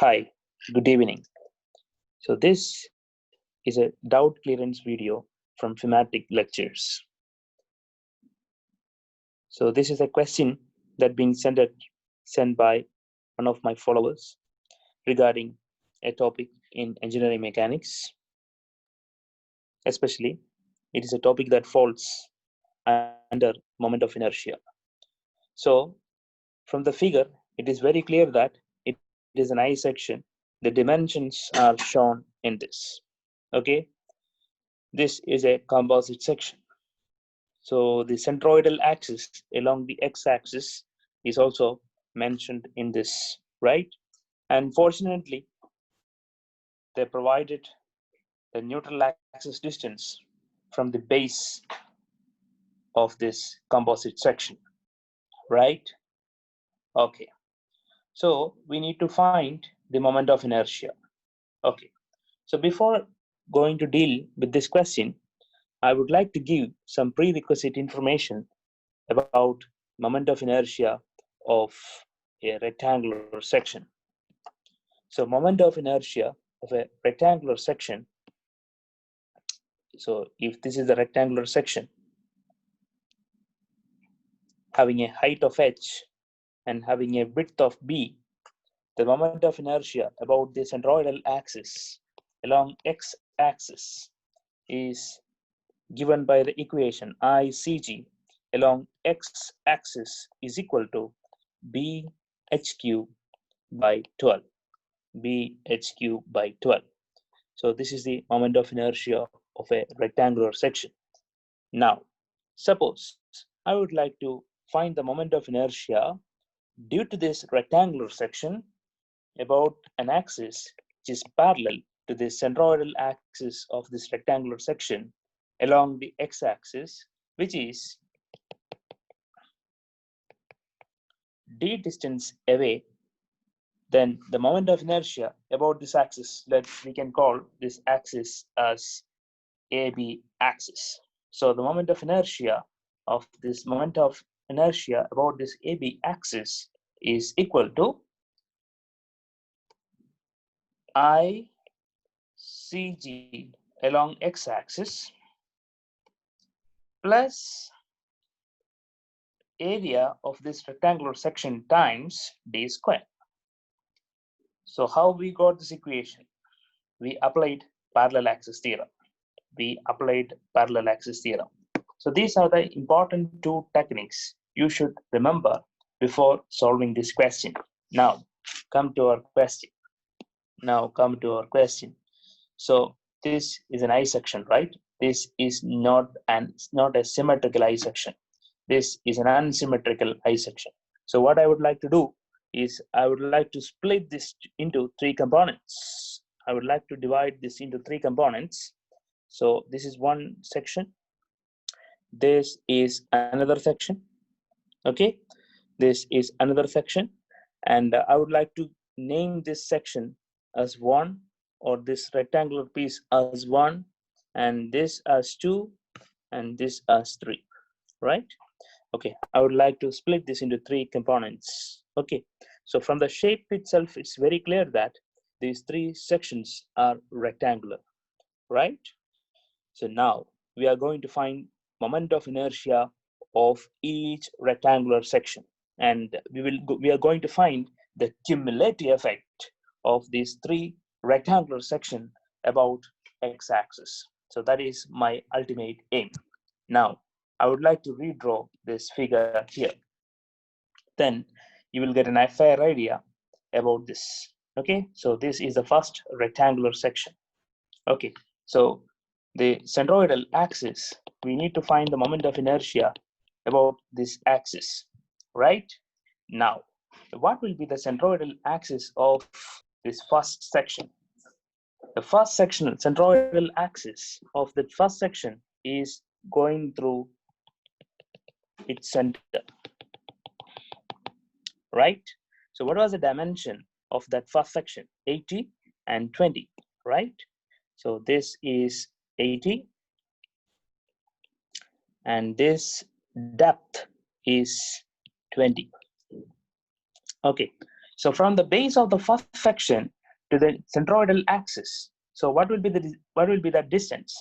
Hi, good evening. So this is a doubt clearance video from thematic lectures. So this is a question that being sent by one of my followers regarding a topic in engineering mechanics. Especially, it is a topic that falls under moment of inertia. So from the figure, it is very clear that it is an I section. The dimensions are shown in this. Okay, this is a composite section. So the centroidal axis along the x-axis is also mentioned in this, right? And fortunately, they provided the neutral axis distance from the base of this composite section, right? Okay, so we need to find the moment of inertia. Okay, so before going to deal with this question, I would like to give some prerequisite information about moment of inertia of a rectangular section. So moment of inertia of a rectangular section. So if this is a rectangular section having a height of h and having a width of b, the moment of inertia about the centroidal axis along x-axis is given by the equation ICG along x-axis is equal to bhq by 12. bhq by 12. So this is the moment of inertia of a rectangular section. Now, suppose I would like to find the moment of inertia due to this rectangular section about an axis which is parallel to the centroidal axis of this rectangular section along the x-axis, which is d distance away. Then the moment of inertia about this axis, that we can call this axis as AB axis. So the moment of inertia of this moment of inertia about this AB axis is equal to ICG along x-axis plus area of this rectangular section times d square. So how we got this equation? We applied parallel axis theorem. So these are the important two techniques you should remember before solving this question. Now come to our question. So this is an I section, right? This is not a symmetrical I section. This is an unsymmetrical I section. So what I would like to do is I would like to split this into three components. I would like to divide this into three components. So this is one section. This is another section. Okay, this is another section, and I would like to name this section as 1, or this rectangular piece as 1, and this as 2, and this as 3, right? Okay, I would like to split this into three components. Okay, so from the shape itself, it's very clear that these three sections are rectangular, right? So now we are going to find moment of inertia of each rectangular section, and we are going to find the cumulative effect of these three rectangular section about x-axis. So that is my ultimate aim. Now I would like to redraw this figure here. Then you will get a fair idea about this. Okay, so this is the first rectangular section. Okay, so the centroidal axis, we need to find the moment of inertia about this axis, right? Now, what will be the centroidal axis of this first section? The first section, centroidal axis of the first section is going through its center, right? So what was the dimension of that first section? 80 and 20, right? So this is 80, and this depth is 20. Okay, So from the base of the first section to the centroidal axis, so what will be that distance?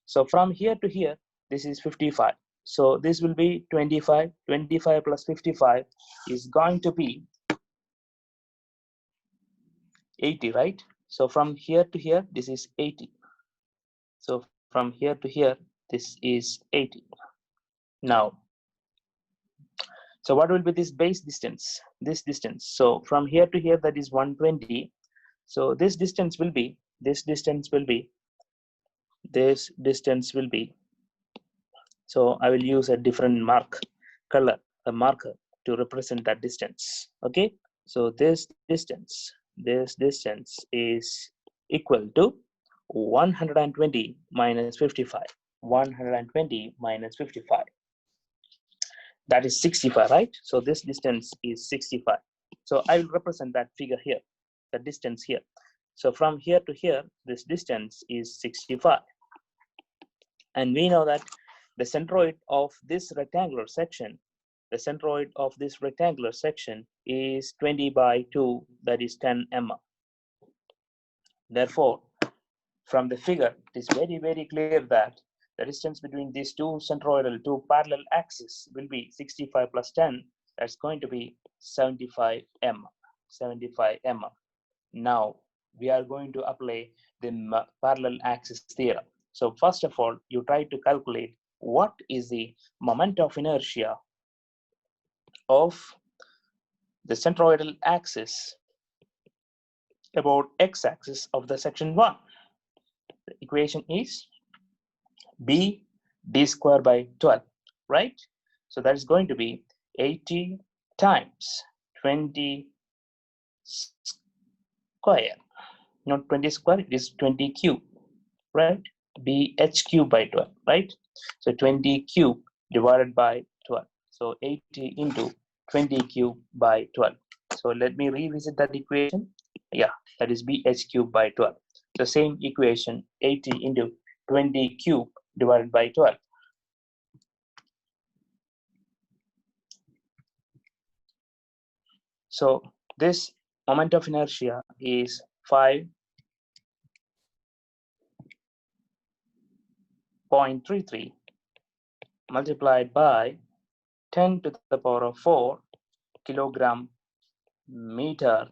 So from here to here, this is 55. So this will be 25. 25 plus 55 is going to be 80, right? So from here to here, this is 80. So from here to here, this is 80. Now, so what will be this base distance? This distance. So from here to here, that is 120. So this distance will be, so I will use a different color, a marker to represent that distance. Okay. So this distance is equal to 120 minus 55. 120 minus 55. That is 65, right? So this distance is 65. So I will represent that figure here, the distance here. So from here to here, this distance is 65. And we know that the centroid of this rectangular section, is 20 by 2, that is 10 mm. Therefore, from the figure, it is very, very clear that the distance between these two parallel axes will be 65 plus 10. That's going to be 75 mm. 75 mm. Now, we are going to apply the parallel axis theorem. So first of all, you try to calculate what is the moment of inertia of the centroidal axis about x-axis of the section 1. The equation is b d square by 12, right? So that is going to be 80 times 20 square, not 20 square, it is 20 cube, right? bh cube by 12, right? So 20 cube divided by 12. So 80 into 20 cube by 12. So let me revisit that equation. Yeah, that is bh cube by 12. The same equation, 80 into 20 cube divided by 12. So this moment of inertia is 5.33 multiplied by 10 to the power of 4 kilogram meter,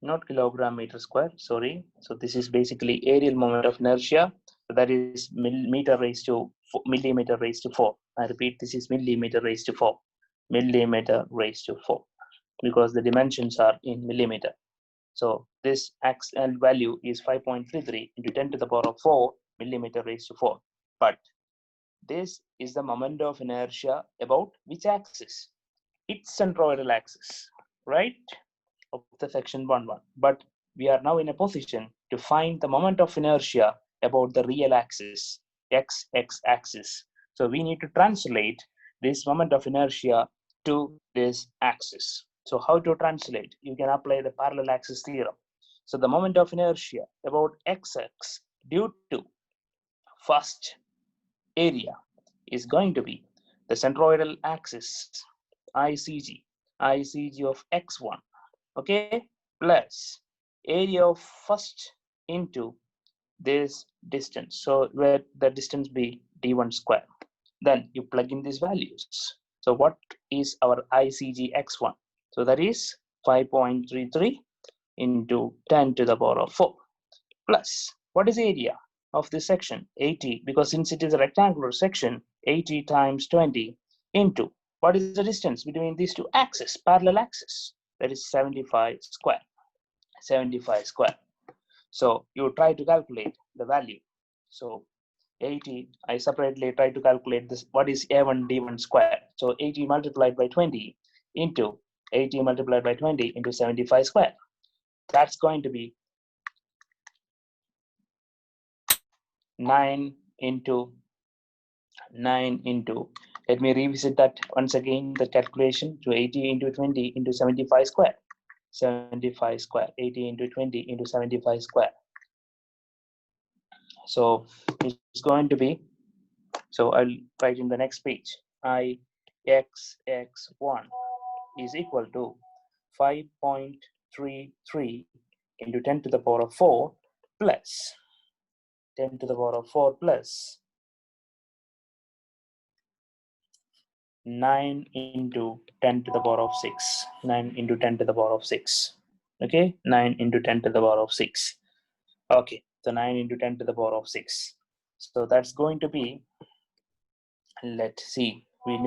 not kilogram meter square, sorry. So this is basically aerial moment of inertia. So that is millimeter raised to 4. I repeat, this is millimeter raised to 4. Millimeter raised to 4, because the dimensions are in millimeter. So this XL value is 5.33 into 10 to the power of 4 millimeter raised to 4. But this is the moment of inertia about which axis? Its centroidal axis, right? Of the section 1, 1. But we are now in a position to find the moment of inertia about the real axis, x axis. So we need to translate this moment of inertia to this axis. So how to translate? You can apply the parallel axis theorem. So the moment of inertia about x-axis due to first area is going to be the centroidal axis ICG of x1, okay, plus area of first into this distance. So where the distance be d1 square. Then you plug in these values. So what is our ICG x1? So that is 5.33 into 10 to the power of 4 plus what is the area of this section? 80, because since it is a rectangular section, 80 times 20 into what is the distance between these two axes, parallel axes? That is 75 square. 75 square. So you try to calculate the value. So 80, I separately try to calculate this. What is A1 D1 square? So 80 multiplied by 20 into 80 multiplied by 20 into 75 square. That's going to be 9 into, let me revisit that once again, the calculation to 80 into 20 into 75 square. 75 square, 80 into 20 into 75 square. So it's going to be, so I'll write in the next page, I x1 is equal to 5.33 into 10 to the power of 4 plus 10 to the power of 4 plus 9 into 10 to the power of 6. 9 into 10 to the power of 6. Okay, 9 into 10 to the power of 6. Okay, so 9 into 10 to the power of 6. So that's going to be, let's see, we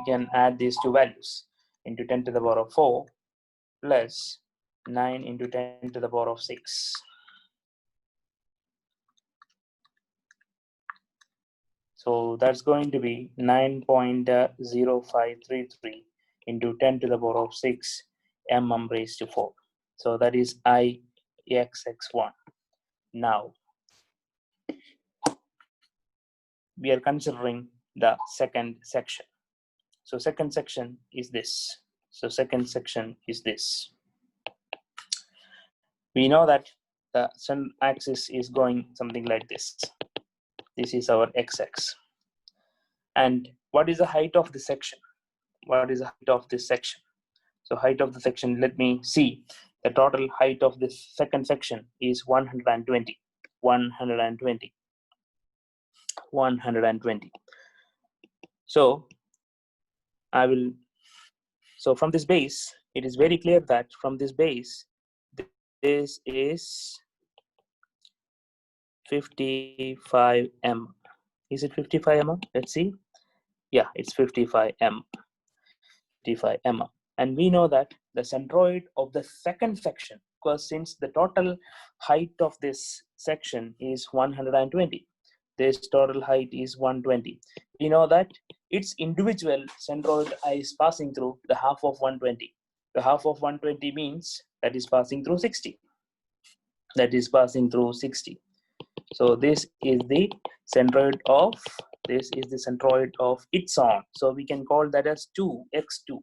can add these two values into 10 to the power of 4 plus 9 into 10 to the power of 6. So that's going to be 9.0533 into 10 to the power of 6 mm raised to 4. So that is IXX1. Now we are considering the second section. So second section is this. So second section is this. We know that the sun axis is going something like this. This is our x-axis. And what is the height of the section? What is the height of this section? So height of the section, let me see. The total height of this second section is 120. 120. 120. So from this base, it is very clear that from this base, this is 55 mm. Is it 55 mm? Let's see. Yeah, it's 55 mm. 55 mm. And we know that the centroid of the second section, because since the total height of this section is 120, this total height is 120. We know that its individual centroid is passing through the half of 120. The half of 120 means that is passing through 60. That is passing through 60. So this is the centroid of its own. So we can call that as 2x2,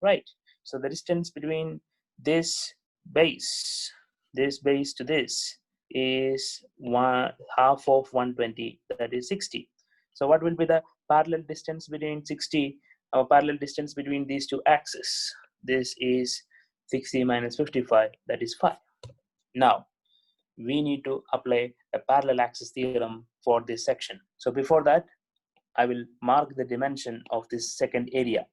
right? So the distance between this base to this is half of 120, that is 60. So what will be the parallel distance between 60, parallel distance between these two axes? This is 60 minus 55, that is 5. Now we need to apply a parallel axis theorem for this section. So before that, I will mark the dimension of this second area.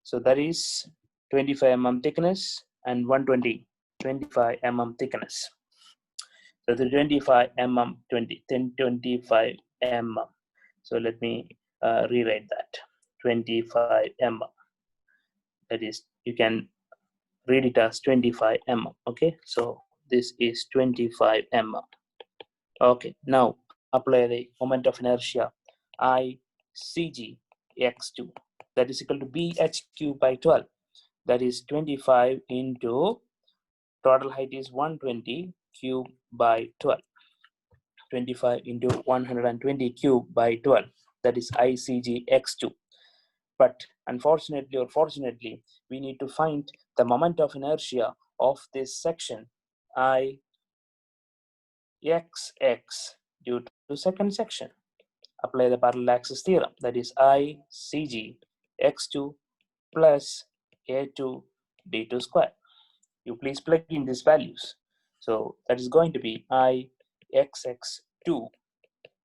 So that is 25 mm thickness and 120, 25 mm thickness. So the 25 mm, 25 mm. So let me rewrite that. 25 mm. That is, you can read it as 25 mm. Okay, so this is 25 mm. Okay, now apply the moment of inertia ICG x2, that is equal to BHQ by 12. That is 25 into total height is 120 cube by 12. 25 into 120 cube by 12. That is ICG x2. But unfortunately or fortunately, we need to find the moment of inertia of this section IXX due to second section. Apply the parallel axis theorem. That is ICG x2 plus a2 d2 square. You please plug in these values. So that is going to be IXX2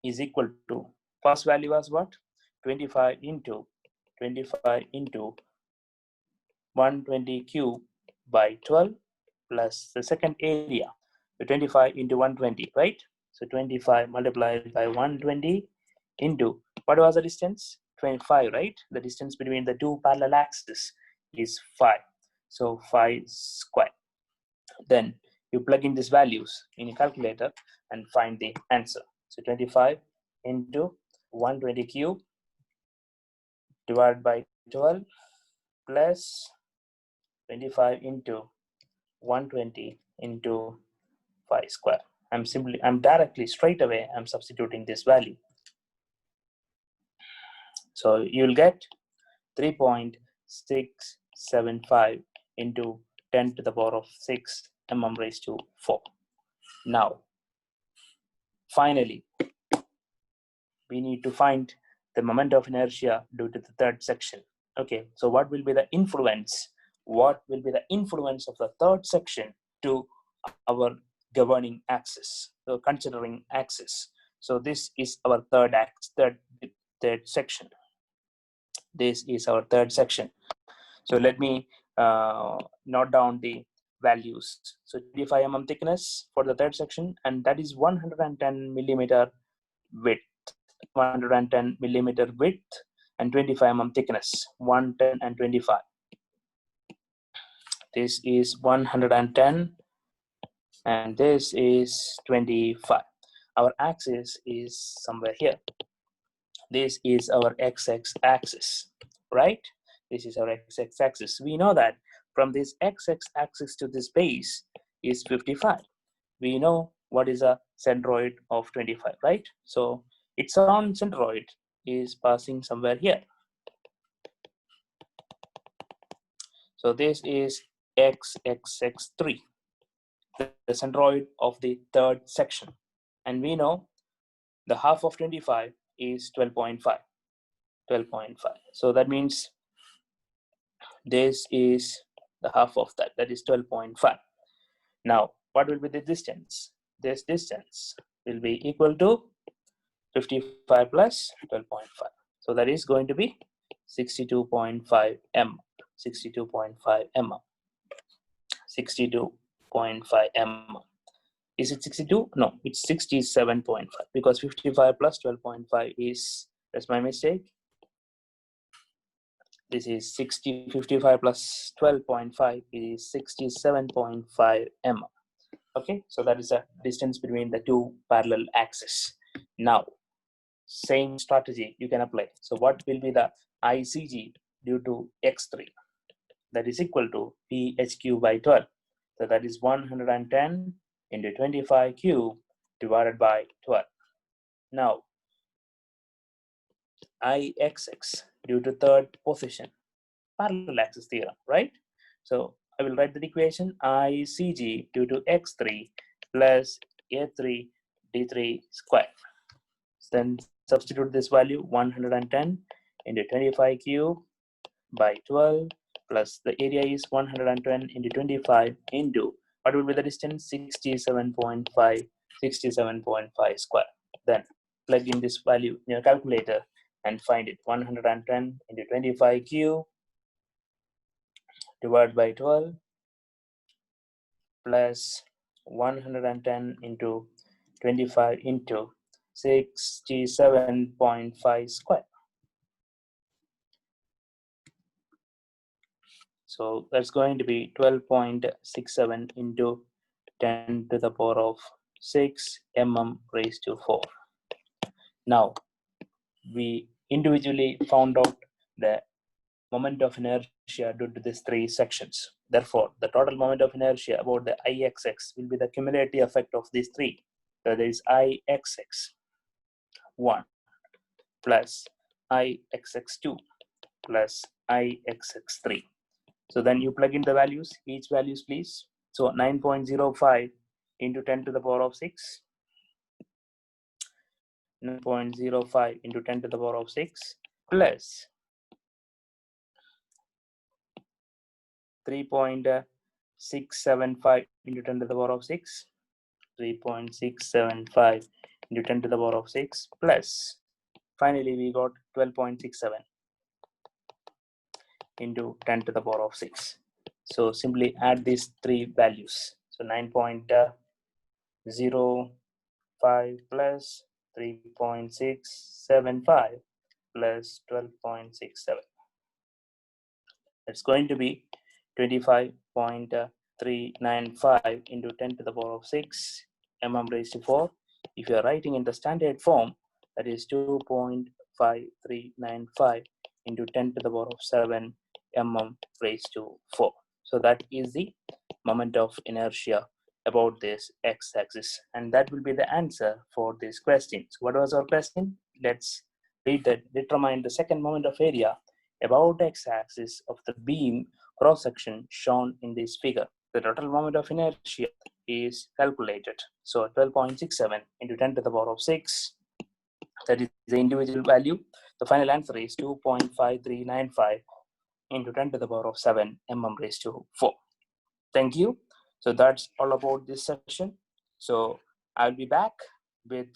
is equal to, first value was what? 25 into 120 cube by 12 plus the second area. So 25 into 120, right? So 25 multiplied by 120 into, what was the distance? 25, right? The distance between the two parallel axes is 5. So 5 square. Then you plug in these values in a calculator and find the answer. So 25 into 120 cube divided by 12 plus 25 into 120 into 5 square. I'm directly straight away I'm substituting this value. So you'll get 3.675 into 10 to the power of 6 mm raised to 4. Now, finally, we need to find the moment of inertia due to the third section. Okay, so what will be the influence what will be the influence of the third section to our governing axis, so considering axis. So this is our third section. This is our third section. So let me note down the values. So 25 mm thickness for the third section, and that is 110 millimeter width, 110 millimeter width, and 25 mm thickness, 110 and 25. This is 110 and this is 25. Our axis is somewhere here. This is our x-axis axis, right? This is our x-axis axis. We know that from this x-axis axis to this base is 55. We know what is a centroid of 25, right? So its own centroid is passing somewhere here. So this is xx3, the centroid of the third section. And we know the half of 25 is 12.5. 12.5. So that means this is the half of that, that is 12.5. Now, what will be the distance? This distance will be equal to 55 plus 12.5. So that is going to be 62.5 mm. 62.5 mm. 62.5 mm. Is it 62? No, it's 67.5 because 55 plus 12.5 is, that's my mistake. This is 55 plus 12.5 is 67.5 mm. Okay, so that is a distance between the two parallel axes. Now, same strategy you can apply. So what will be the ICG due to x3? That is equal to PHQ by 12. So that is 110 into 25 cube divided by 12. Now, IXX due to third position, parallel axis theorem, right? So I will write the equation ICG due to x3 plus a3 d3 square. Then substitute this value 110 into 25 cube by 12 plus the area is 110 into 25 into what will be the distance? 67.5, 67.5 square. Then plug in this value in your calculator and find it. 110 into 25 cube divided by 12 plus 110 into 25 into 67.5 square. So that's going to be 12.67 into 10 to the power of 6 mm raised to 4. Now, we individually found out the moment of inertia due to these three sections. Therefore, the total moment of inertia about the IXX will be the cumulative effect of these three. So there is IXX1 plus IXX2 plus IXX3. So then you plug in the values, each values please. So 9.05 into 10 to the power of 6. 9.05 into 10 to the power of 6 plus 3.675 into 10 to the power of 6. 3.675 into 10 to the power of 6 plus finally we got 12.67 into 10 to the power of 6. So simply add these three values. So 9.05 plus 3.675 plus 12.67. It's going to be 25.395 into 10 to the power of 6 mm raised to 4. If you are writing in the standard form, that is 2.5395 into 10 to the power of 7 mm raised to 4. So that is the moment of inertia about this x-axis, and that will be the answer for this question. So what was our question? Let's read that. Determine the second moment of area about x-axis of the beam cross-section shown in this figure. The total moment of inertia is calculated. So 12.67 into 10 to the power of 6, that is the individual value. The final answer is 2.5395 into 10 to the power of 7 mm raised to 4. Thank you. So that's all about this section. So I'll be back with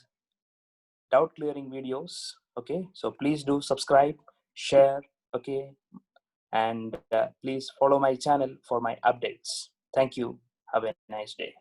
doubt clearing videos. Okay, so please do subscribe, share, okay, and please follow my channel for my updates. Thank you. Have a nice day.